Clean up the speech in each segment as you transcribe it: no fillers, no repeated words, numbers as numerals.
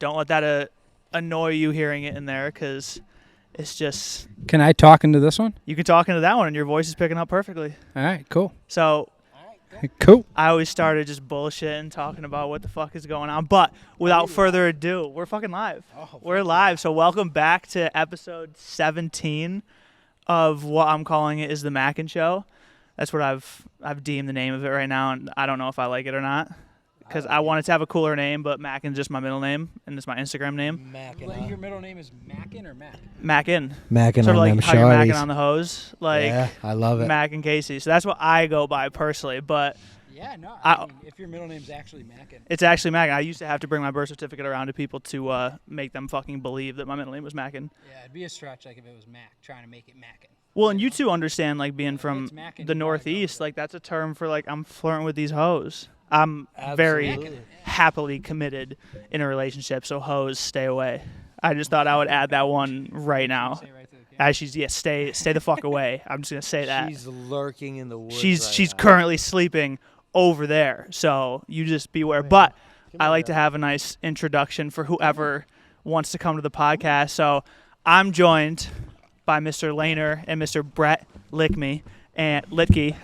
Don't let that annoy you hearing it in there, because it's just... Can I talk into this one? You can talk into that one, and your voice is picking up perfectly. All right, cool. So... Cool. I always started just bullshitting, talking about what the fuck is going on. But without further ado, we're fucking live. We're live. So welcome back to episode 17 of what I'm calling it is the Mackin Show. That's what I've deemed the name of it right now, and I don't know if I like it or not. Because I wanted to have a cooler name, but Mackin's just my middle name, and it's my Instagram name. Mackin. Your middle name is Mackin or Mac? Mackin. Mackin sort of on like them how you're macking shorties. on the hose. Like, yeah, I love it. Mac and Casey. So that's what I go by personally, but... Yeah, no, I mean, if your middle name's actually Mackin. It's actually Mackin. I used to have to bring my birth certificate around to people to make them fucking believe that my middle name was Mackin. Yeah, it'd be a stretch like if it was Mac, trying to make it Mackin. Well, and you two understand, like, being from Mackin, the you Northeast, like, that's a term for, like, I'm flirting with these hoes. I'm very happily committed in a relationship, so hoes, stay away. I just thought I would add that one right now. As she's, stay the fuck away. I'm just going to say that. She's lurking in the woods. She's currently sleeping over there, so you just beware. But I like to have a nice introduction for whoever wants to come to the podcast. So I'm joined by Mr. Lainer and Mr. Brett Litke.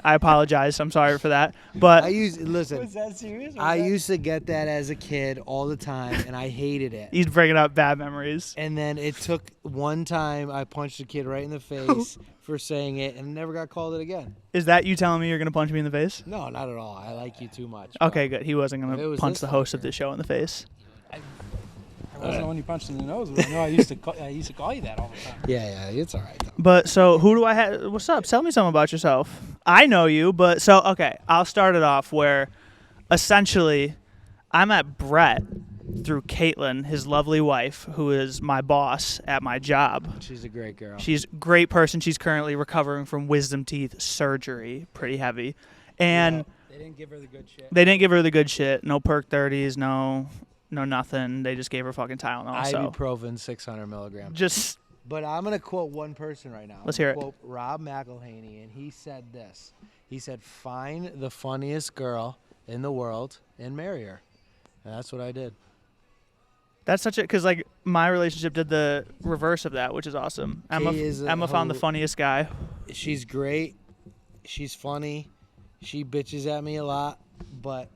I apologize. I'm sorry for that. But listen. Was that serious? I used to get that as a kid all the time, and I hated it. he's bringing up bad memories. And then it took one time I punched a kid right in the face for saying it, and never got called it again. Is that you telling me you're going to punch me in the face? No, not at all. I like you too much. Okay, good. He wasn't going If it to was punch this the host of this show in the face. I wasn't the one you punched in the nose, but I know I used to call you that all the time. Yeah, it's all right, though. But so who do I have? What's up? Tell me something about yourself. I know you, but so, okay, I'll start it off where essentially I met Brett through Caitlin, his lovely wife, who is my boss at my job. She's a great girl. She's a great person. She's currently recovering from wisdom teeth surgery, pretty heavy. And They didn't give her the good shit. they didn't give her the good shit. No perk 30s, no nothing. They just gave her fucking Tylenol. So Ibuprofen, 600 milligrams. just But I'm going to quote one person right now. Let's hear it. Quote Rob McElhaney, and he said this. He said, find the funniest girl in the world and marry her. And that's what I did. that's such a, because like my relationship did the reverse of that, which is awesome. Emma found the funniest guy. She's great. She's funny. She bitches at me a lot, but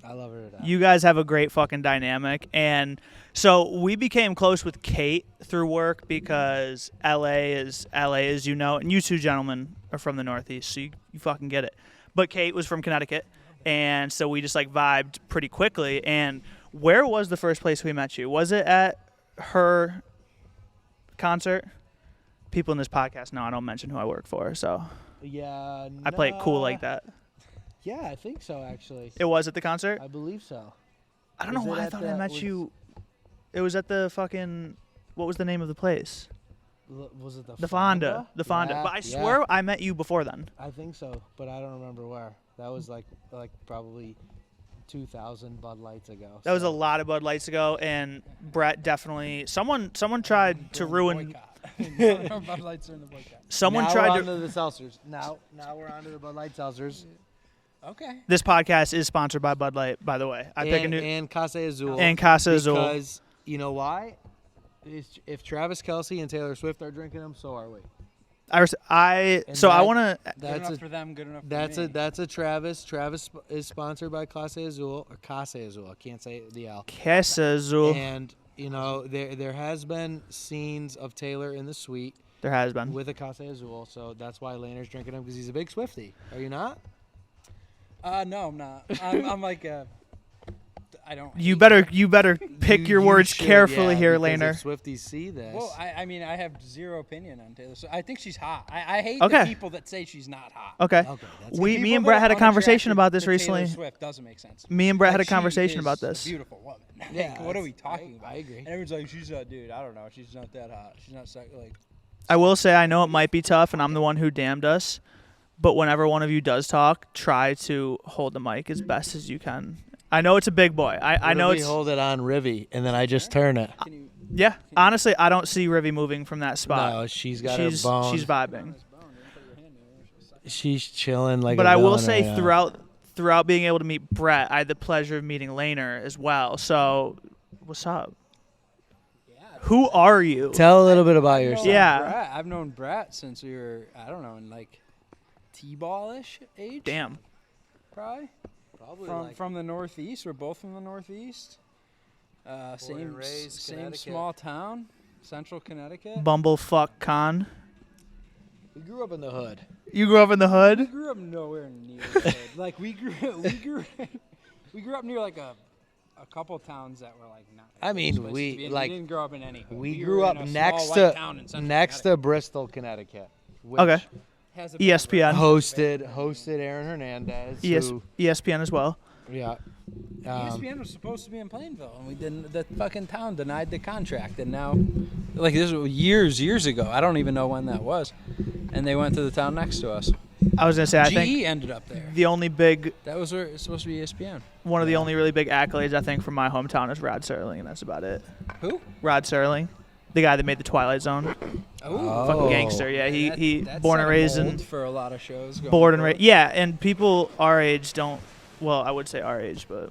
I love her to death. You guys have a great fucking dynamic. And so we became close with Kate through work because LA is, you know, and you two gentlemen are from the Northeast, so you fucking get it. But Kate was from Connecticut, and so we just like vibed pretty quickly. And where was the first place we met you? Was it at her concert? People in this podcast know I don't mention who I work for, so Yeah. I play it cool like that. Yeah, I think so, actually. It was at the concert? I believe so. I don't know why I thought I met you. It was at the fucking, what was the name of the place? Was it The Fonda. The Fonda. Yeah, But I swear I met you before then. I think so, but I don't remember where. That was like probably 2,000 Bud Lights ago. That was a lot of Bud Lights ago, and Brett definitely. Someone tried to ruin. Bud Lights are in the boycott. Someone now tried we're to. onto the seltzers. Now we're onto the Bud Light seltzers. Okay. This podcast is sponsored by Bud Light, by the way. And Casa Azul. And Casa Azul. Because you know why? If Travis Kelce and Taylor Swift are drinking them, so are we. I want to. Good enough for them, good enough for me. That's a Travis. Travis is sponsored by Casa Azul or Casa Azul. I can't say the L. Casa Azul. And you know there has been scenes of Taylor in the suite. There has been with a Casa Azul, so that's why Lainer's drinking them because he's a big Swiftie. Are you not? No, I'm not. I'm like I don't. You better pick your words carefully here, Lainer. Swifties see this. Well, I mean, I have zero opinion on Taylor Swift. I think she's hot. I hate Okay. the people that say she's not hot. Okay. Me and Brett had a conversation about this recently. Taylor Swift doesn't make sense. Me and Brett had a She conversation is about this. A beautiful woman. Yeah, Like, what are we talking about? I agree. And everyone's like, she's a dude. I don't know. She's not that hot. She's not like. I will say I know it might be tough, and I'm the one who damned us. But whenever one of you does talk, try to hold the mic as best as you can. I know it's a big boy. I know it's. Hold it on Rivy, and then I just turn it. Yeah, honestly, I don't see Rivy moving from that spot. No, she's got her bone. She's vibing. She's chilling like. But a I will villain say right now. throughout being able to meet Brett, I had the pleasure of meeting Lainer as well. So, what's up? Who are you? Tell a little bit about yourself. Yeah. I've known Brett since we were, I don't know, in like T-ball-ish age. Damn. Probably from the Northeast. We're both from the Northeast. and raised, Same Connecticut. small town, Central Connecticut. Bumblefuck con. We grew up in the hood. You grew up in the We hood? grew up nowhere near the hood. Like we grew up near like a couple towns that were like not. I mean, places to be we in. like We didn't grow up in any hood. we were grew in up a next small white town in to Central Connecticut. Bristol, Connecticut. Which Okay. Has a ESPN. hosted Aaron Hernandez. who- ESPN as well. yeah. ESPN was supposed to be in Plainville, and we didn't. The fucking town denied the contract, and now, like this was years ago. I don't even know when that was, and they went to the town next to us. I was gonna say, I GE think ended up there. the only big, That was where it's supposed to be ESPN. one of the only really big accolades I think from my hometown is Rod Serling, and that's about it. Who? Rod Serling, the guy that made the Twilight Zone. Oh. Fucking gangster. Yeah, he That born set and a raised mold in, for a lot of shows. going born and forward. raised. Yeah, and people our age don't. Well, I would say our age, but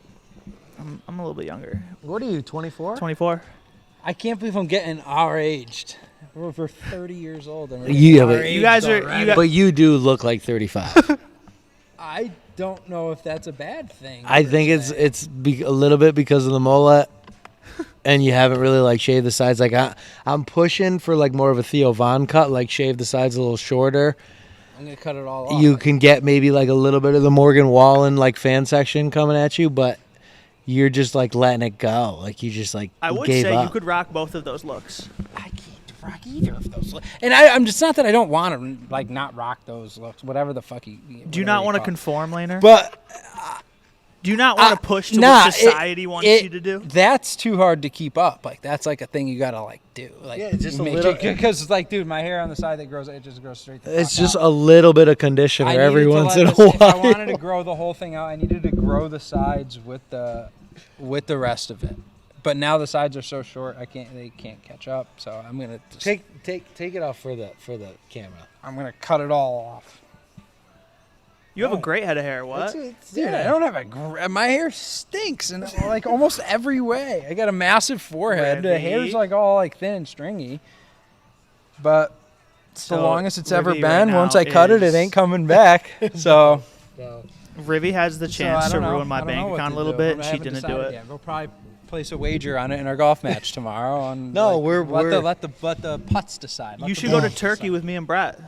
I'm a little bit younger. What are you, 24? 24. I can't believe I'm getting our aged. We're over 30 years old. And we're Yeah, our but- You guys aged are- you already. got- But you do look like 35. I don't know if that's a bad thing. I per think se. it's a little bit because of the mullet, and you haven't really like shaved the sides. Like I'm pushing for like more of a Theo Von cut, like shave the sides a little shorter. I'm gonna cut it all off. You can get maybe like a little bit of the Morgan Wallen like fan section coming at you, but you're just like letting it go. Like you just like I would gave say up. you could rock both of those looks. I can't rock either of those. And I'm just not that I don't want to like not rock those looks. Whatever the fuck you. Do you not want to conform, Lainer? But Do you not want to push to nah, what society wants you to do? That's too hard to keep up. Like that's like a thing you gotta like do. Like Yeah, just a make little- because like dude, my hair on the side that grows, it just grows straight. The it's fuck just out. a little bit of conditioner I every needed to once let in a this- If I while. wanted to grow the whole thing out, I needed to grow the sides with the rest of it. But now the sides are so short, they can't catch up. So I'm gonna just, Take it off for the camera. I'm gonna cut it all off. You have a great head of hair. What? Dude, I don't have my hair stinks in like almost every way. I got a massive forehead. The Revy. hair's like all like thin and stringy. But it's the So, longest it's ever Revy been. right Once now I cut it is- ain't coming back. So Rivy has the chance I to don't know. ruin my I don't know bank what account to a little do. bit, I and she haven't didn't do decided it. yet. We'll probably place a wager on it in our golf match tomorrow. On No, let the putts decide. Let You the should go to balls Turkey decide. with me and Brett.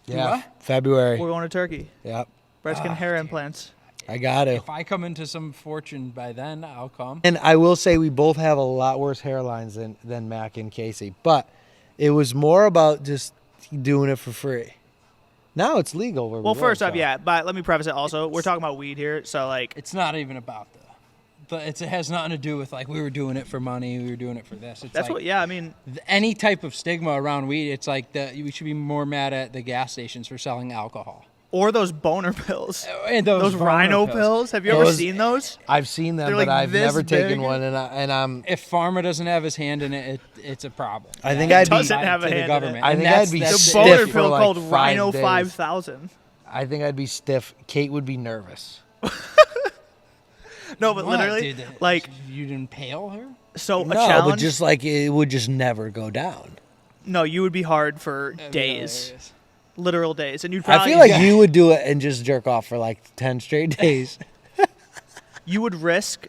Yeah, what? February. We're going to Turkey. Yep, Brett's getting hair implants. I got to. If I come into some fortune by then, I'll come. And I will say we both have a lot worse hairlines than Mac and Casey, but it was more about just doing it for free. Now it's legal. Where Well, we first live, off, so. yeah, but let me preface it also. We're talking about weed here, so like, It's not even about it has nothing to do with like we were doing it for money, we were doing it for this. It's that's like, what. Yeah, I mean, any type of stigma around weed. It's like we should be more mad at the gas stations for selling alcohol. or those boner pills, And those boner rhino pills. Have you ever Those- seen those? I've seen them, They're but like I've this never taken big. one, and I'm. If Pharma doesn't have his hand in it, it's a problem. I think That I'd be- is Doesn't have to a the hand in it. government. I And think that's- I'd be The that's stiff boner for pill like called 5 Rhino days. 5000. I think I'd be stiff. Kate would be nervous. No, but What, literally, dude? like, You'd impale her? so a No, challenge. but just like it would just never go down. No, you would be hard for days, literal days, and you'd I probably feel like you would do it and just jerk off for like 10 straight days. you would risk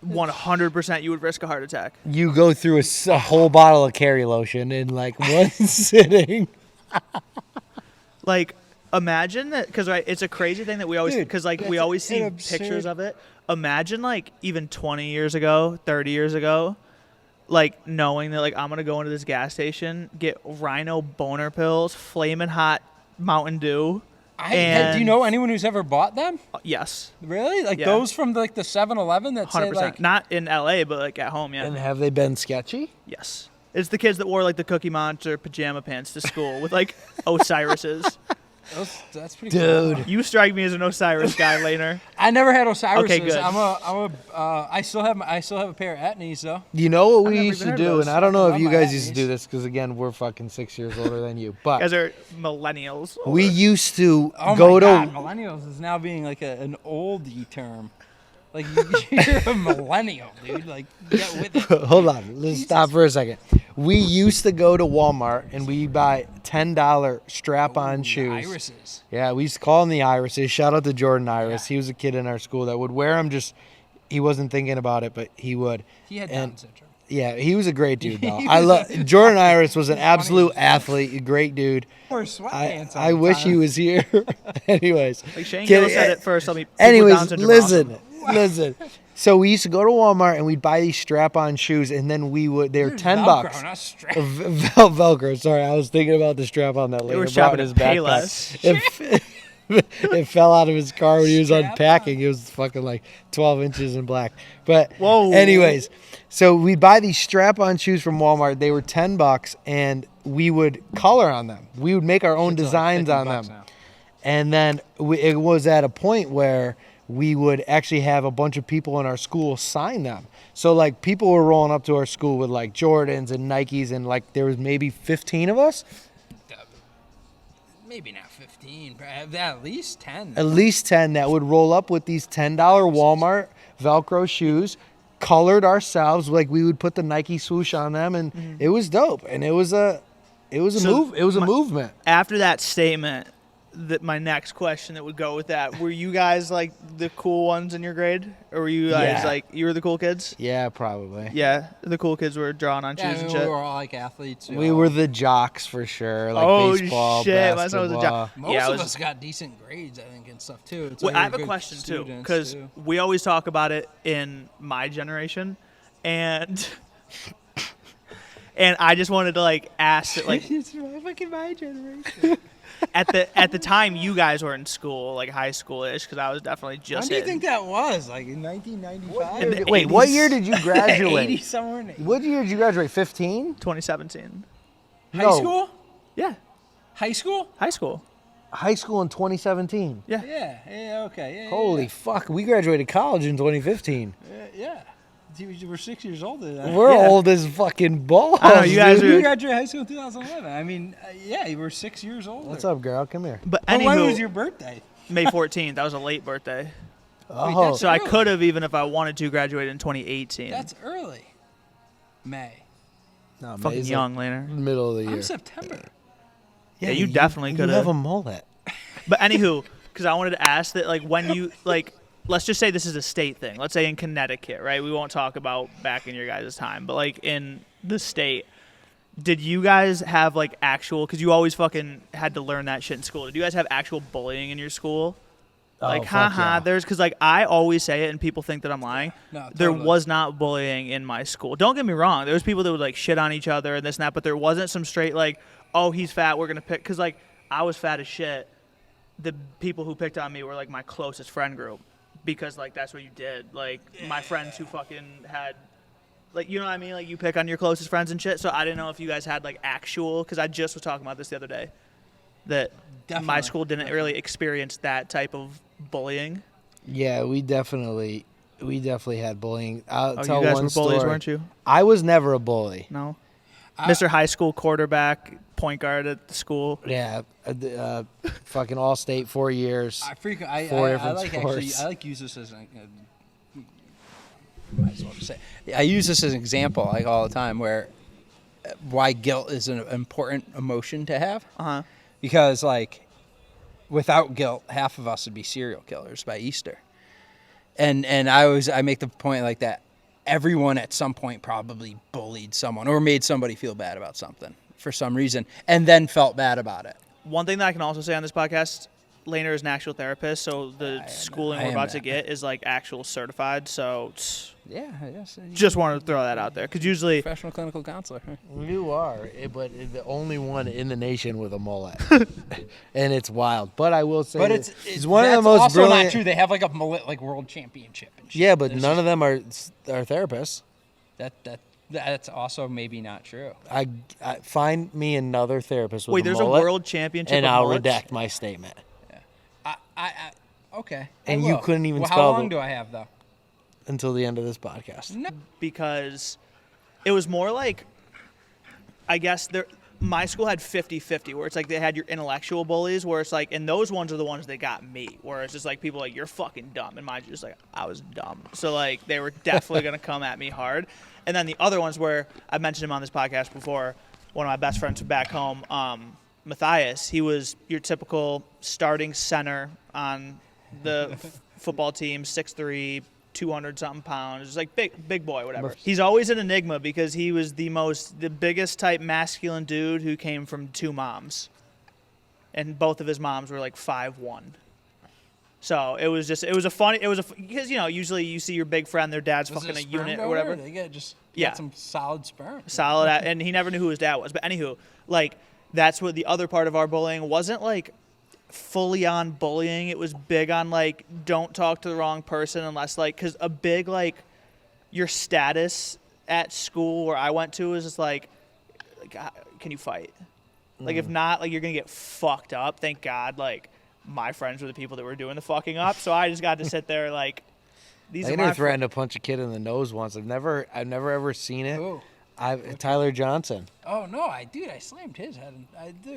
100%. You would risk a heart attack. You go through a whole bottle of Carry lotion in like one sitting. Like, imagine that, because right, it's a crazy thing that we always, Dude, because like we that's always see an absurd- pictures of it. Imagine like even 20 years ago, 30 years ago, like knowing that like I'm gonna go into this gas station, get Rhino boner pills, flaming hot Mountain Dew. Do you know anyone who's ever bought them? Yes, Really? Like Yeah. those from like the 7-Eleven that say 100%. like Not in LA, but like at home. Yeah. And have they been sketchy? Yes. It's the kids that wore like the Cookie Monster pajama pants to school with like Osiris's. that's pretty cool. Dude. You strike me as an Osiris guy, Laner. I never had Osiris. Okay, good. I still have a pair of Etnies though. You know what we never used even to heard of do, those. and I don't know I if love you my guys used to Etnies. do this because again we're fucking 6 years older than you. You But guys are millennials. we used to Oh go my to God, millennials is now being like an oldie term. Like you're a millennial, dude. Like get with it. Hold on. Let's stop for a second. We used to go to Walmart and we buy $10 strap-on shoes. Irises. Yeah, we used to call them the Irises. Shout out to Jordan Iris. He was a kid in our school that would wear them. He wasn't thinking about it, but he would. He had Down syndrome. Yeah, he was a great dude, though. I love Jordan Iris was an absolute athlete, a great dude. Or sweatpants. I wish he was here. Anyways, Like Shane Gill said it first. Let me. anyways, listen. So we used to go to Walmart and we'd buy these strap-on shoes, and then they were $10. Velcro, not strap. Velcro. Sorry, I was thinking about the strap-on that They later were brought in strapping his to Payless. backpack. It fell out of his car when he was Strap unpacking. It was fucking like 12 inches in black. But Whoa. anyways, so we buy these strap-on shoes from Walmart. They were $10, and we would color on them. We would make our own designs on them. Now. And then it was at a point where we would actually have a bunch of people in our school sign them. So like people were rolling up to our school with like Jordans and Nikes, and like there was maybe 15 of us. Maybe not 15, but at least 10. At least 10 that would roll up with these $10 Walmart Velcro shoes, colored ourselves. Like we would put the Nike swoosh on them, and it was dope. And it was a movement. After that statement, my next question that would go with that: were you guys like the cool ones in your grade, or were you guys Yeah. like you were the cool kids? Yeah, probably. Yeah, the cool kids were drawing on shoes and shit. We were all like athletes. We were the jocks for sure. Like Oh, baseball, shit, my son was a basketball. jock. Most Yeah, I of was- us got decent grades, I think, and stuff too. It's Well, like I have we're a good question too, students, because too. we always talk about it in my generation, and I just wanted to like ask that, like It's fucking my generation. at the time you guys were in school, like high school-ish, because I was definitely When just do you hitting. think that was? Like in 1995? In the Wait, what year did you 80 graduate? somewhere in What year did you graduate? 15? 2017. High No. school? Yeah, High school? high school. High school in 2017. Yeah. Yeah, okay. Yeah, Holy fuck, we graduated college in 2015. yeah. We're 6 years older than that. We're Yeah. old as fucking balls. I know, you guys dude. are- You graduated high school in 2011. I mean, yeah, you were 6 years older. What's up, girl? Come here. But But when anywho, was your birthday? May 14th. That was a late birthday, Oh, that's- so I Really? could have, even if I wanted to, graduated in 2018. That's early. May. no, fucking May's young, like Lainer. middle of the year. I'm September. Yeah, you definitely You could have have. a mullet. But anywho, because I wanted to ask that, like, when you like, let's just say this is a state thing. Let's say in Connecticut, right? We won't talk about back in your guys' time, but like in the state, did you guys have like actual? Because you always fucking had to learn that shit in school. Did you guys have actual bullying in your school? Like, fuck haha, yeah. there's, because like I always say it and people think that I'm lying. No, There totally. was not bullying in my school. Don't get me wrong. There was people that would like shit on each other and this and that, but there wasn't some straight like, oh, he's fat, we're gonna pick. Because like I was fat as shit. The people who picked on me were like my closest friend group, because like that's what you did. Like my friends who fucking had, like, you know what I mean? Like you pick on your closest friends and shit. So I didn't know if you guys had like actual, because I just was talking about this the other day, that my Definitely. school didn't really experience that type of bullying. Yeah, we definitely had bullying. I'll Oh, tell you guys one were bullies, story. weren't you? I was never a bully. No. Mr. High School quarterback, point guard at the school. Yeah, fucking all state 4 years. I Four I different like sports. actually. I like use this as an. Might as well just say. I use this as an example, like all the time, where why guilt is an important emotion to have. Uh-huh. Because like, without guilt, half of us would be serial killers by Easter. And I make the point like that. Everyone at some point probably bullied someone or made somebody feel bad about something for some reason, and then felt bad about it. One thing that I can also say on this podcast, Lainer is an actual therapist, so the schooling I we're am about to that. get is like actual certified. So Yeah, yes. just wanted to throw that out there, because usually, Professional clinical counselor. You are, but the only one in the nation with a mullet, and it's wild. But I will say, But that it's he's one of the that's most also brilliant. not true. They have like a mullet like world championship and shit. Yeah, but It's none just- of them are therapists. That's also maybe not true. I find me another therapist with wait, a there's mullet, a world championship and of I'll mullets? redact my statement. Okay. And I you will. couldn't even well, spell How long the- do I have though? Until the end of this podcast. No. Because it was more like, I guess my school had 50-50, where it's like they had your intellectual bullies, where it's like, and those ones are the ones that got me, where it's just like people like, you're fucking dumb, and mine's just like, I was dumb. So like they were definitely gonna come at me hard. And then the other ones where I mentioned him on this podcast before, one of my best friends back home, Matthias, he was your typical starting center on the football team, 6'3", 200-something pounds, just like big boy, whatever. He's always an enigma because he was the biggest type masculine dude who came from 2 moms. And both of his moms were like 5'1". So it was because, you know, usually you see your big friend, their dad's Was fucking it a sperm unit donor, or whatever. They get Yeah. some solid sperm. And he never knew who his dad was. But anywho, like, that's what the other part of our bullying wasn't, like, fully on bullying. It was big on, like, don't talk to the wrong person unless, like, because a big, like, your status at school where I went to is just like can you fight? Like, if not, like, you're going to get fucked up. Thank God, like, my friends were the people that were doing the fucking up. So I just got to sit there, like, these are my threatened to punch a kid in the nose once. I've never ever seen it. Who? Tyler Johnson. Oh no, I slammed his head.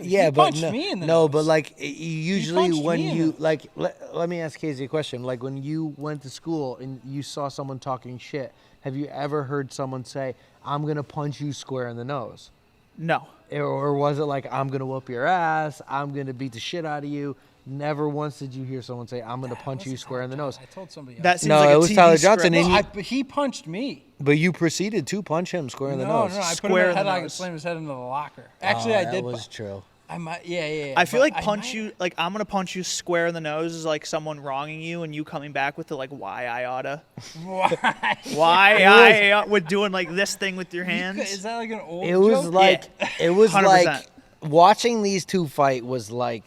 Yeah, he but punched no, me in the no, nose. but like usually punched when me in you the- like, let me ask Casey a question. Like when you went to school and you saw someone talking shit, have you ever heard someone say, "I'm gonna punch you square in the nose"? No. Or was it like, "I'm gonna whoop your ass, I'm gonna beat the shit out of you"? Never once did you hear someone say, "I'm gonna punch you square in the nose." I told somebody else. That seems No, like it a was TV Tyler script. Johnson, and No, you- but he punched me. But you proceeded to punch him square in the nose. No, I put him Square in in the the headlock and nose. slammed his head into the locker. Actually, I did. That was true. I might. Yeah. I feel but like might- you, like, I'm going to punch you square in the nose is like someone wronging you and you coming back with the, like, why I oughta. Why? Why I oughta, with doing, like, this thing with your Is hands. that like an old It was joke? like it was 100%. like watching these two fight was like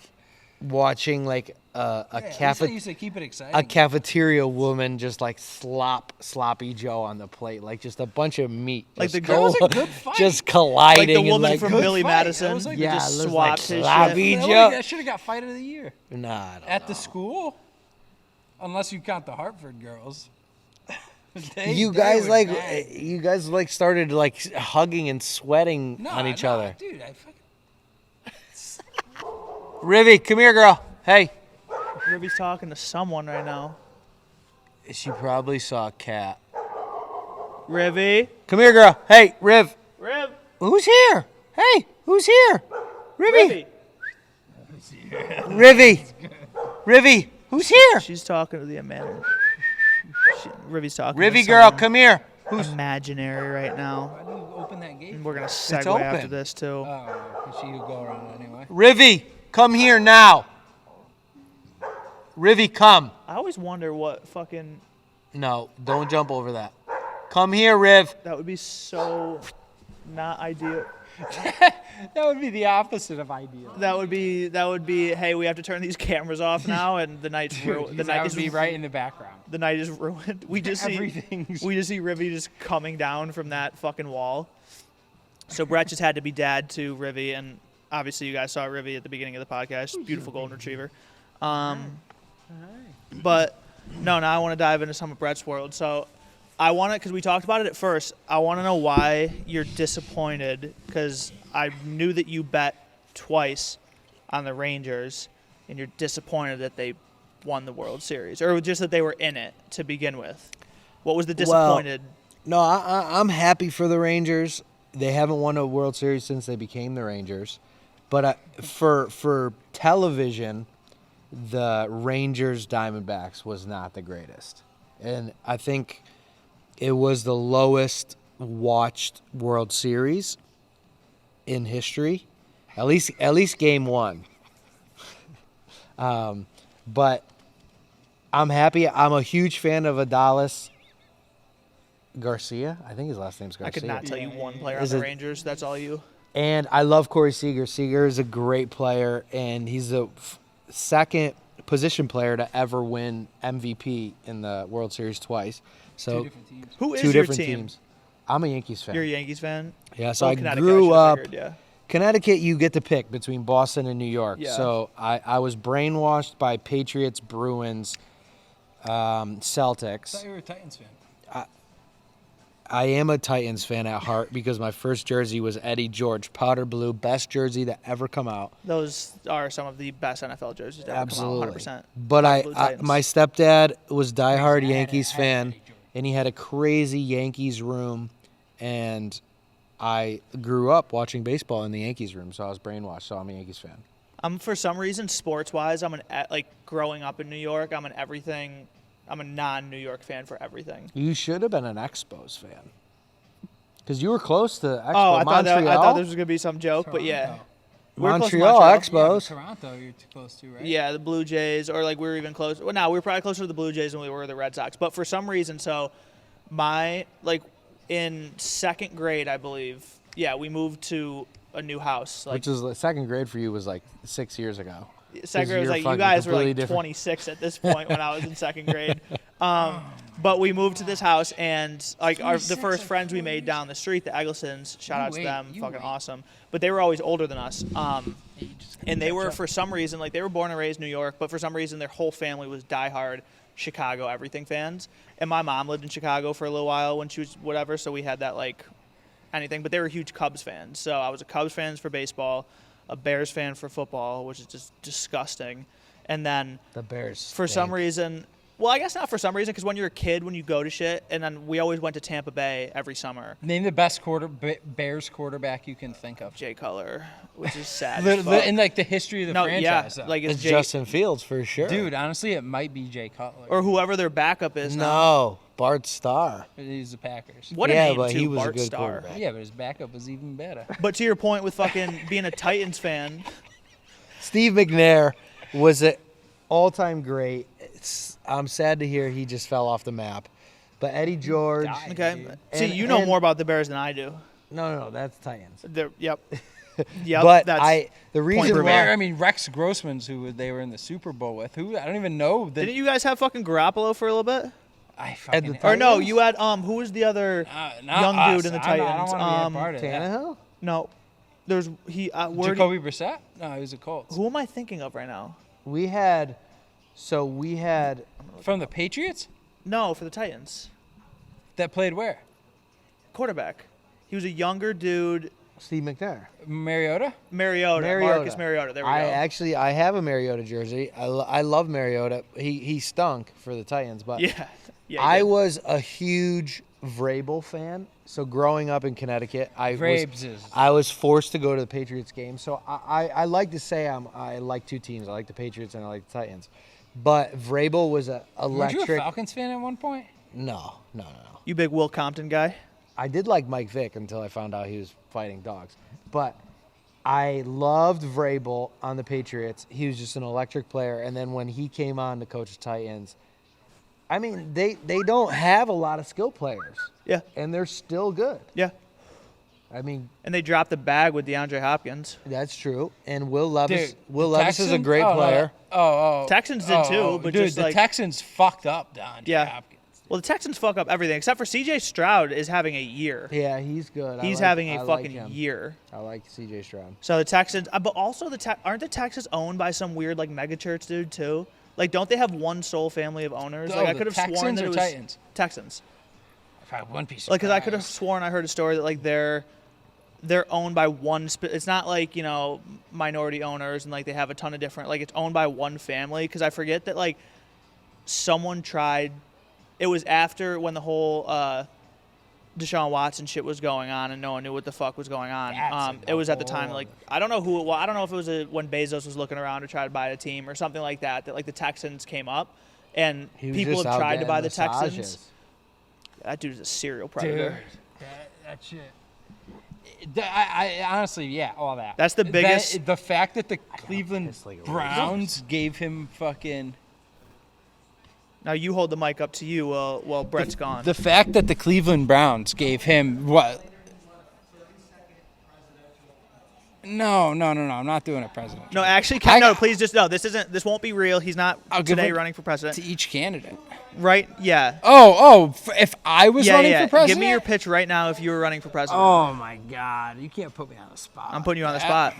watching like a Yeah, at least I used to keep it exciting. a cafeteria woman just like sloppy Joe on the plate, like just a bunch of meat. Like just the girl- That was a good fight. just colliding. Like the woman and like, from good Billy fight. Madison That was like- who Yeah, just it was like swapped his sloppy shit. Joe. That should have got fight of the year Nah, I don't at know. the school, unless you count the Hartford girls. They You were guys bad. like started like hugging and sweating on each other. dude. I fucking. Rivy, come here, girl. Hey. Ruby's talking to someone right now. She probably saw a cat. Rivy. Come here, girl. Hey, Riv. Riv. Who's here? Hey, who's here? Rivy. Rivy, who's here? She's talking to the Amanda. Rivy's talking Rivy to girl, someone come here. imaginary right now. Why do you open that gate? And we're going to It's segue open. after this, too. Oh, 'cause she would go around anyway. Rivy, come here now. Rivy, come. I always wonder what fucking... No, don't jump over that. Come here, Riv. That would be so not ideal. That would be the opposite of ideal. That would be. Hey, we have to turn these cameras off now, and the night's ruined. The that night would is be right in the background. The night is ruined. We just see Everything's- We just see Rivy just coming down from that fucking wall. So Brett just had to be dad to Rivy, and obviously you guys saw Rivy at the beginning of the podcast. Beautiful golden retriever. But no, now I want to dive into some of Brett's world. So I want to, because we talked about it at first, I want to know why you're disappointed, because I knew that you bet twice on the Rangers, and you're disappointed that they won the World Series, or just that they were in it to begin with. What was the disappointed? No, I'm happy for the Rangers. They haven't won a World Series since they became the Rangers. But for television, the Rangers Diamondbacks was not the greatest. And I think it was the lowest watched World Series in history. At least game one. But I'm happy. I'm a huge fan of Adalis Garcia. I think his last name's Garcia. I could not tell you one player on Is the it- Rangers. That's all you. And I love Corey Seager. Seager is a great player, and he's the second position player to ever win MVP in the World Series twice. So Two different teams. Who is two your different team? teams. I'm a Yankees fan. You're a Yankees fan? Yeah, so Oh, I Connecticut, grew should've up. figured, yeah. Connecticut, you get to pick between Boston and New York. Yeah. So I was brainwashed by Patriots, Bruins, I Celtics. thought you were a Titans fan. I am a Titans fan at heart because my first jersey was Eddie George, powder blue, best jersey that ever come out. Those are some of the best NFL jerseys that ever come out, 100%. But my stepdad was diehard Yankees fan, Eddie George. and he had a crazy Yankees room, and I grew up watching baseball in the Yankees room, so I was brainwashed. So I'm a Yankees fan. I'm for some reason sports-wise, growing up in New York, I'm a non-New York fan for everything. You should have been an Expos fan, because you were close to Expos. Oh, I thought Montreal. this was gonna be some joke, but yeah. Toronto. We were close to Montreal Yeah, Expos. but Toronto, you're too close to, right? Yeah, the Blue Jays, or we were even close. Well, no, we were probably closer to the Blue Jays than we were the Red Sox. But for some reason, in second grade, I believe, we moved to a new house. Which is second grade for you was 6 years ago. Second grade was you're you fucking guys were completely different. 26 at this point when I was in second grade. But we moved to this house, and the first friends we made down the street, the Egglesons, shout out to them, fucking awesome. But they were always older than us. And they were, for some reason, they were born and raised in New York, but for some reason their whole family was diehard Chicago everything fans. And my mom lived in Chicago for a little while when she was whatever, so we had that anything. But they were huge Cubs fans. So I was a Cubs fan for baseball, a Bears fan for football, which is just disgusting. And then The Bears. for some reason, well, I guess not for some reason, because when you're a kid, when you go to shit, and then we always went to Tampa Bay every summer. Name the best Bears quarterback you can think of. Jay Cutler, which is sad. as fuck. In the history of the franchise. though. It's It's Jay, Justin Fields for sure. Dude, honestly, it might be Jay Cutler. or whoever their backup is now. No, Bart Starr. He's the Packers. What a Yeah, name, but too, he was a Bart good Starr. quarterback. Yeah, but his backup was even better. But to your point with fucking being a Titans fan, Steve McNair was an all-time great. I'm sad to hear he just fell off the map. But Eddie George. died. okay. And- See, you know and- more about the Bears than I do. No, that's Titans. Yep. Yep. But that's, the reason per why. I mean, Rex Grossman's they were in the Super Bowl with. Who I don't even know. didn't you guys have fucking Garoppolo for a little bit? I fucking the Or no, Titans? you had who was the other not young us. dude in the I Titans? don't want to be a part of that. Tannehill? No, there's where Jacoby Brissett? No, he was a Colts. who am I thinking of right now? We had From the Patriots? No, for the Titans. That played where? Quarterback. He was a younger dude. Steve McNair. Mariota? Mariota. Marcus Mariota. There we go. I have a Mariota jersey. I love Mariota. He stunk for the Titans, but Yeah. Yeah. he I did. was a huge Vrabel fan. So growing up in Connecticut, I was forced to go to the Patriots game. So I like to say I like two teams. I like the Patriots and I like the Titans. But Vrabel was a Weren't you electric. a Falcons fan at one point? No. You big Will Compton guy. I did like Mike Vick until I found out he was fighting dogs. But I loved Vrabel on the Patriots. He was just an electric player. And then when he came on to coach the Titans, I mean, they don't have a lot of skill players. Yeah. And they're still good. Yeah. I mean, And they dropped the bag with DeAndre Hopkins. that's true. And Will Levis. Dude, Will the Levis is a Texans- great player. Texans did too, but dude, just the like Texans fucked up Don Yeah. Hopkins. well, the Texans fuck up everything except for C.J. Stroud is having a year. Yeah, he's good. He's having a fucking year. I like C.J. Stroud. So the Texans, but also aren't the Texans owned by some weird mega church dude too? Don't they have one sole family of owners? Oh, I the could have sworn Texans that or it was Titans? Texans. Probably one piece. Because I could have sworn I heard a story that they're owned by one. It's not minority owners and they have a ton of different. It's owned by one family. Because I forget that someone tried. It was after when the whole Deshaun Watson shit was going on and no one knew what the fuck was going on. It was at the time I don't know who it was. I don't know if it was when Bezos was looking around to try to buy a team or something like that. That the Texans came up and He was people just have out tried to getting buy the massages. Texans. That dude's a serial Dude, predator. that shit. I honestly, yeah, all that. That's the biggest- The fact that the Cleveland pissed like a Browns gave him fucking. Now you hold the mic up to you while Brett's gone. The fact that the Cleveland Browns gave him what? No, I'm not doing a president. No, actually, please just no. This won't be real. He's not I'll give today it running for president, To each candidate. right? Yeah. If I was running for president? Give me your pitch right now if you were running for president. Oh my God, you can't put me on the spot. I'm putting you on the spot.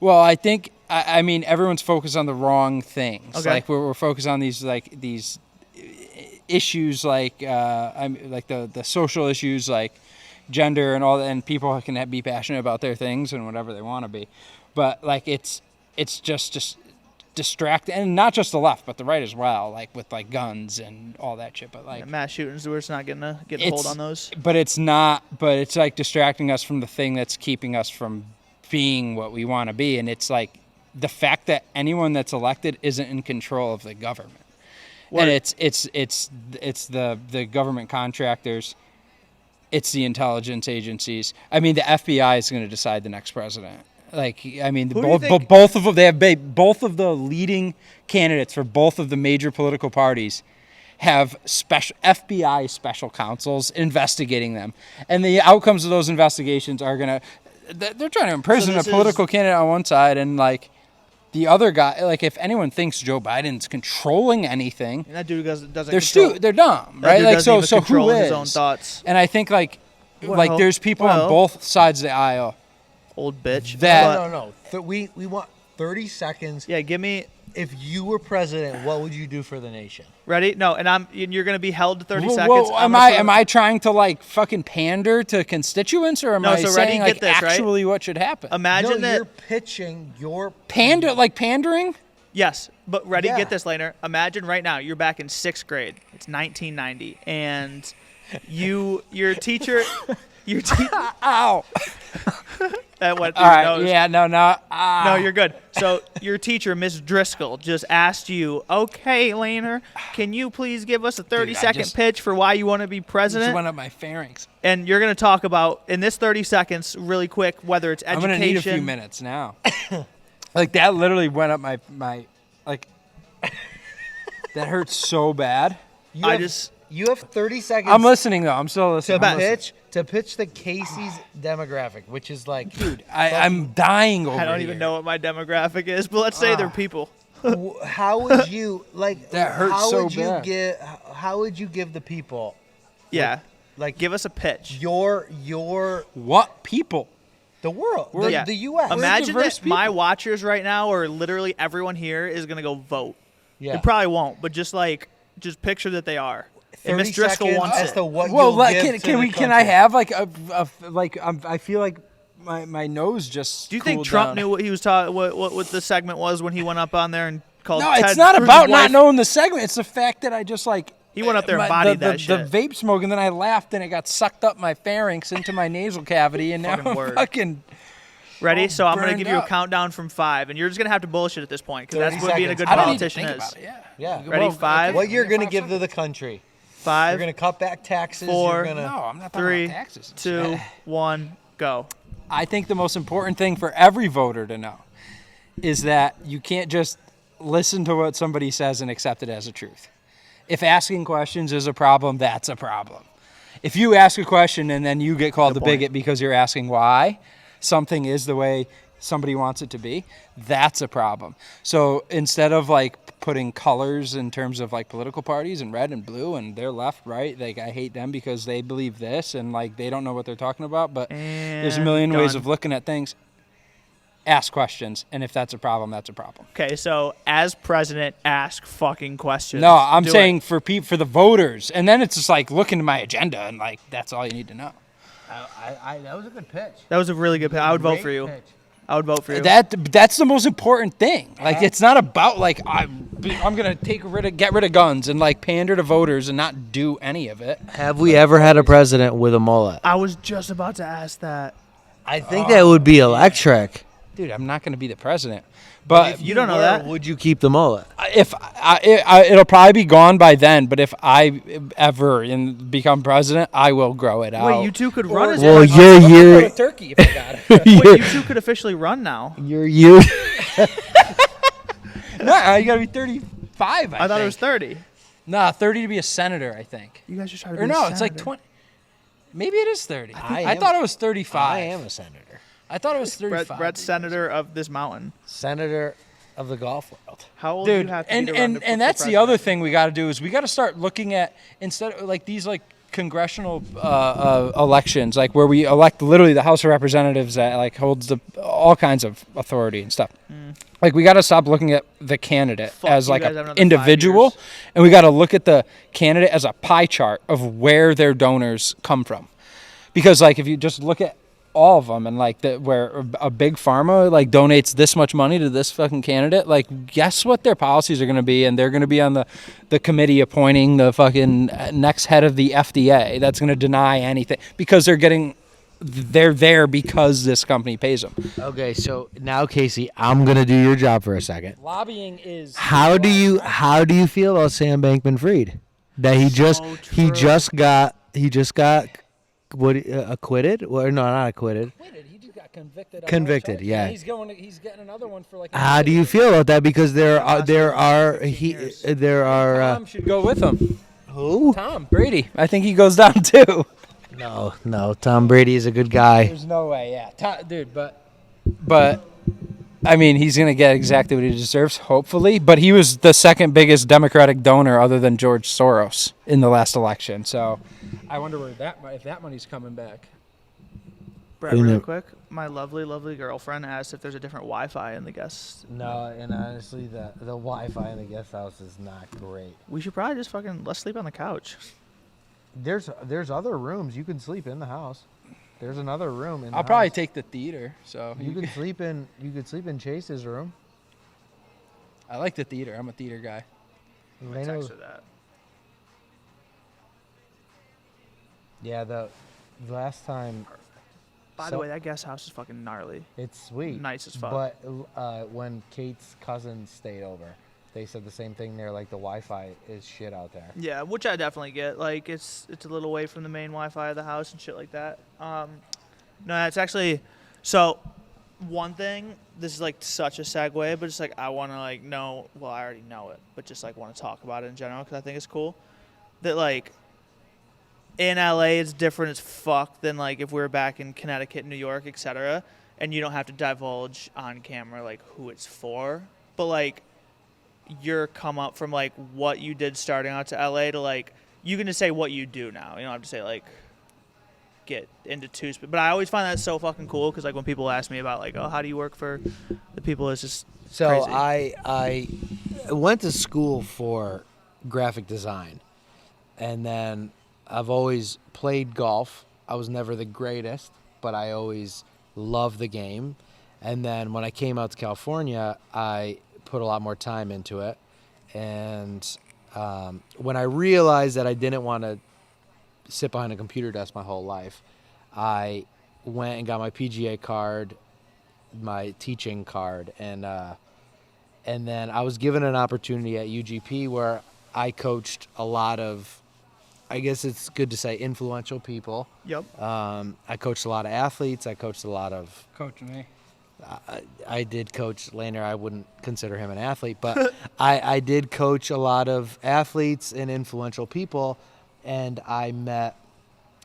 Well, I think I mean everyone's focused on the wrong things. Okay. We're focused on these issues like like the social issues like gender and all that, and people can be passionate about their things and whatever they want to be, but like it's just distracting, and not just the left but the right as well, like with like guns and all that shit. But like mass shootings, we're just not getting a hold on those. But it's like distracting us from the thing that's keeping us from being what we want to be, and it's like the fact that anyone that's elected isn't in control of the government. And it's the government contractors, it's the intelligence agencies. I mean, the FBI is going to decide the next president. Like, I mean, both of them, they have both of the leading candidates for both of the major political parties have special FBI special counsels investigating them, and the outcomes of those investigations are they're trying to imprison a political candidate on one side, and like the other guy, like if anyone thinks Joe Biden's controlling anything, and that dude doesn't they're dumb, right? Like so who is? His own thoughts. And I think like there's people on both sides of the aisle. Old bitch. No. We want 30 seconds. Yeah, give me. If you were president, what would you do for the nation? Ready? No, and you're going to be held to 30 seconds. Well, am I trying to like fucking pander to constituents, or am I saying like this, actually what should happen? Imagine that you're pitching your pandering. Yes, but ready? Yeah. Get this, Lainer. Imagine right now you're back in 6th grade. It's 1990, and your teacher. Ow. That went through your nose. Yeah, no. No, you're good. So your teacher, Miss Driscoll, just asked you, okay, Lainer, can you please give us a 30-second pitch for why you want to be president? Just went up my pharynx. And you're going to talk about, in this 30 seconds, really quick, whether it's education. I'm going to need a few minutes now. Like, that literally went up my like, that hurts so bad. You have 30 seconds. I'm listening, though. I'm still listening. To pitch the Casey's demographic, which is like, dude, I'm dying over here. I don't even know what my demographic is, but let's say they're people. How would you like? That hurts so bad. How would you give the people? Yeah, like give us a pitch. Your what people? The world, the U.S. Imagine that my watchers right now, or literally everyone here, is gonna go vote. Yeah, it probably won't, but just picture that they are. 30 Miss Driscoll wants as it. to what can I have like I feel like my nose just. Do you think Trump knew what he was talking? What the segment was when he went up on there and called? No, Ted it's not Cruz's about wife? not knowing the segment. It's the fact that I just like. He went up there and bodied that shit. The vape smoke, and then I laughed, and it got sucked up my pharynx into my nasal cavity, and now I'm fucking. Ready? So I'm going to give you a countdown from 5, and you're just going to have to bullshit at this point, because that's what being a good I don't politician need to think is. about it. Yeah. Ready? 5. What you're going to give to the country? 5. You're going to cut back taxes. 4. No, I'm not talking 3. about taxes. 2. 1. Go. I think the most important thing for every voter to know is that you can't just listen to what somebody says and accept it as a truth. If asking questions is a problem, that's a problem. If you ask a question and then you get called a bigot because you're asking why something is the way somebody wants it to be, that's a problem. So instead of like putting colors in terms of like political parties and red and blue and they're left, right, like I hate them because they believe this and like they don't know what they're talking about, but there's a million ways of looking at things. Ask questions, and if that's a problem, that's a problem. Okay, so as president, ask fucking questions. No, I'm saying for the voters, and then it's just like look into my agenda and like that's all you need to know. That was a good pitch. That was a really good pitch. I would vote for you. I would vote for you. That's the most important thing. Like it's not about like I'm gonna get rid of guns and like pander to voters and not do any of it. Have we ever had a president with a mullet? I was just about to ask that. I think that would be electric. Dude, I'm not going to be the president. But if you don't know that, would you keep the mullet? It'll probably be gone by then. But if I ever become president, I will grow it out. Wait, you two could run as you're turkey if I got it. Wait, you two could officially run now. You. No, you got to be 35. I thought it was 30. Nah, 30 to be a senator, I think. You guys just trying to be or no, a it's like 20. Maybe it is 30. I thought it was 35. I am a senator. I thought it was 35. Brett's senator of this mountain. Senator of the golf world. How old do you have to be to run and that's the other thing we got to do is we got to start looking at instead of like these like congressional elections, like where we elect literally the House of Representatives that like holds all kinds of authority and stuff. Like we got to stop looking at the candidate as like an individual, and we got to look at the candidate as a pie chart of where their donors come from. Because like if you just look at all of them and like where a big pharma like donates this much money to this fucking candidate, like guess what their policies are going to be, and they're going to be on the committee appointing the fucking next head of the FDA that's going to deny anything because they're there because this company pays them. Okay, so now Casey, I'm gonna do your job for a second. Lobbying is How do you feel about Sam Bankman-Fried? That he just got acquitted? Well, no, not acquitted. He just got convicted. Convicted, yeah. He's getting another one for like. How do you feel about that? Because there are Tom should go with him. who? Tom Brady. I think he goes down too. No. Tom Brady is a good guy. There's no way, yeah, dude. But I mean, he's gonna get exactly what he deserves, hopefully. But he was the second biggest Democratic donor, other than George Soros, in the last election. So I wonder if that money's coming back. Brett, real quick, my lovely, lovely girlfriend asked if there's a different Wi-Fi in the guest. No, and honestly, the Wi-Fi in the guest house is not great. We should probably just let's sleep on the couch. There's other rooms you can sleep in the house. There's another room in the I'll probably take the theater. So you could sleep in Chase's room. I like the theater. I'm a theater guy. I text her that. Yeah, the last time. By the way, that guest house is fucking gnarly. It's sweet. Nice as fuck. But when Kate's cousin stayed over, they said the same thing there. Like the Wi-Fi is shit out there. Yeah, which I definitely get. Like it's a little away from the main Wi-Fi of the house and shit like that. No, that's actually so. One thing. This is like such a segue, but it's like I want to like know. Well, I already know it, but just like want to talk about it in general because I think it's cool. That like in LA, it's different as fuck than like if we were back in Connecticut, New York, etc. And you don't have to divulge on camera like who it's for, but like. Your come up from like what you did starting out to LA to like you can just say what you do now. You don't have to say like get into but I always find that so fucking cool because like when people ask me about like how do you work for the people, it's just so crazy. I went to school for graphic design, and then I've always played golf. I was never the greatest, but I always loved the game. And then when I came out to California, I put a lot more time into it, and when I realized that I didn't want to sit behind a computer desk my whole life, I went and got my PGA card, my teaching card, and then I was given an opportunity at UGP where I coached a lot of, I guess it's good to say, influential people. Yep. I coached a lot of athletes. I coached a lot of Coaching me. I did coach Lainer. I wouldn't consider him an athlete, but I did coach a lot of athletes and influential people, and I met